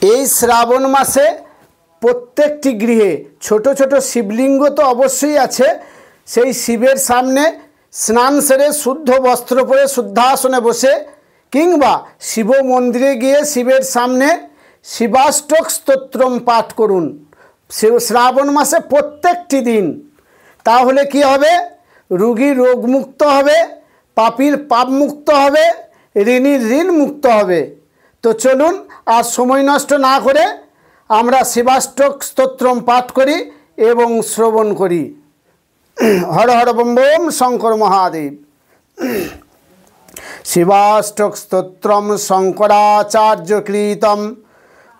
এই শ্রাবণ মাসে প্রত্যেকটি গৃহে ছোট ছোট শিবলিঙ্গ তো অবশ্যই আছে। সেই শিবের সামনে স্নান সেরে শুদ্ধ বস্ত্র পরে শুদ্ধাসনে বসে কিংবা শিব মন্দিরে গিয়ে শিবের সামনে শিবাষ্টক স্তোত্রম পাঠ করুন শ্রাবণ মাসে প্রত্যেকটি দিন। তাহলে কি হবে? রোগী রোগমুক্ত হবে, পাপীর পাপমুক্ত হবে, ঋণীর ঋণ মুক্ত হবে। তো চলুন আর সময় নষ্ট না করে আমরা শিবাষ্টক স্তোত্রম পাঠ করি এবং শ্রবণ করি। Har Har bomb bomb Shankar Mahadev. শিবাষ্টক স্তোত্রম শঙ্করাচার্য কৃতম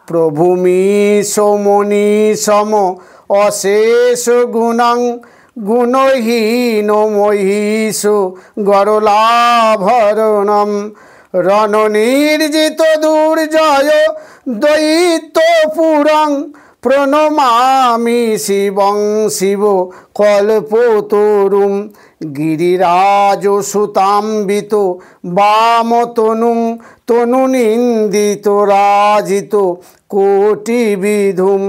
প্রভুমিশো মনীষম অশেষ গুণং গুণহীন মহিষু গরলাভরণম রণনির্জিত দুর্জয় দৈত্যপুরং প্রণমামি শিবং শিব কল্পতরুম গিরিরাজসুতাম্বিত বামতনুং তনুনিন্দিত রাজিত কোটিবিধুম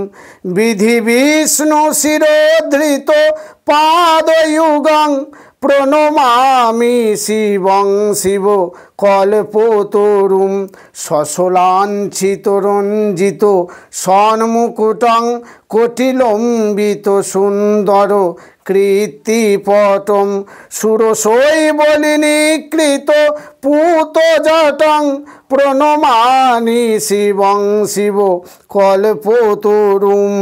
বিধি বিষ্ণু শিরোধৃত পাদযুগং প্রণমামি শিবং শিব কল্পতরুম শশলাঞ্ছিত রঞ্জিত সন্মুকুটং কোটিলম্বিত সুন্দর কৃত্তিপটম সুরশৈবলিনীকৃত পূতজটং প্রণমামি শিবং শিব কল্পতরুম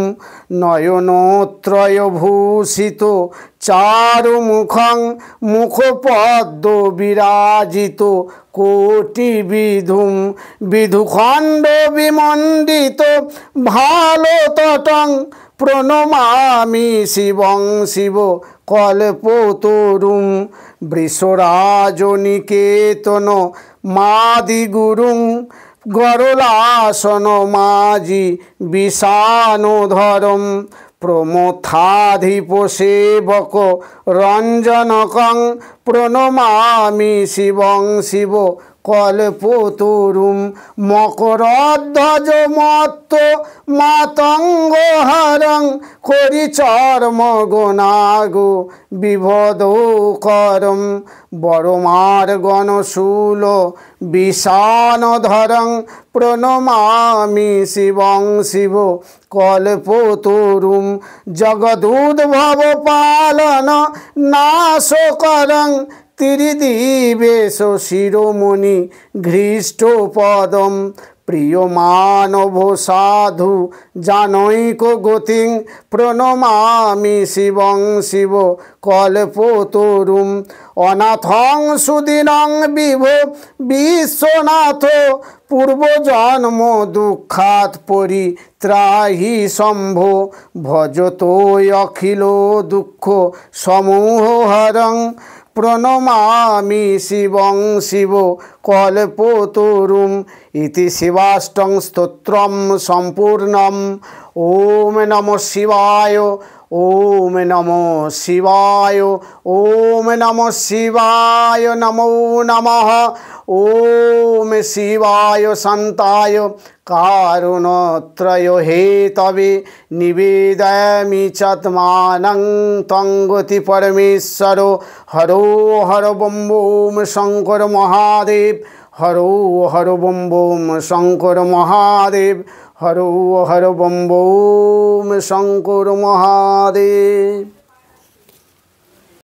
নয়নত্রয়ভূষিত চারুমুখং মুখপদ্ম বিরাজিত কোটিবিধুম বিধুখণ্ড বিমণ্ডিত ভালতটং প্রণমামি শিবং শিব কল্পতরুম বৃষরাজনিকেতন মাদিগুরুং গরলাসন মাজি বিষাণোধরম প্রমথাধিপ সেবক রঞ্জনকং প্রণমামি শিবং শিব কল্পতরুম মকরধ্বজ মত্ত মাতঙ্গহরং করিচর্ম গনাগো বিভদকরম বড়মার্গণশূল বিষাণধরং প্রণমামি শিবং শিব কল্পতরুম জগদুদ্ভব পালন নাশকরং ত্রিদিবেশ শিরোমণি ঘৃষ্টপদম প্রিয় মানব সাধু জানৈক গতিং প্রণমামি শিবং শিব কল্পতরুম অনাথং সুদিনং বিভো বিশ্বনাথ পূর্বজন্ম দুঃখাৎ পরিত্রাহি শম্ভো ভজতো অখিল দুঃখ সমূহহরং প্রণমামি শিবং শিব কল্পতরুম ইতি শিবাষ্টং স্তোত্রম সম্পূর্ণম। ওম নমঃ শিবায়, ওম নমঃ শিবায়, ওম নমঃ শিবায়, নমো নমঃ। ওম শিবায় শান্তায় কারুণত্রয় হেতবে নিবেদয়ামি চাত্মানং ত্বং গতি পরমেশ্বর। হরো হর বম বম শঙ্কর মহাদেব, হরো হর বম বম শঙ্কর মহাদেব, হরো হর বম বম শঙ্কর মহাদেব।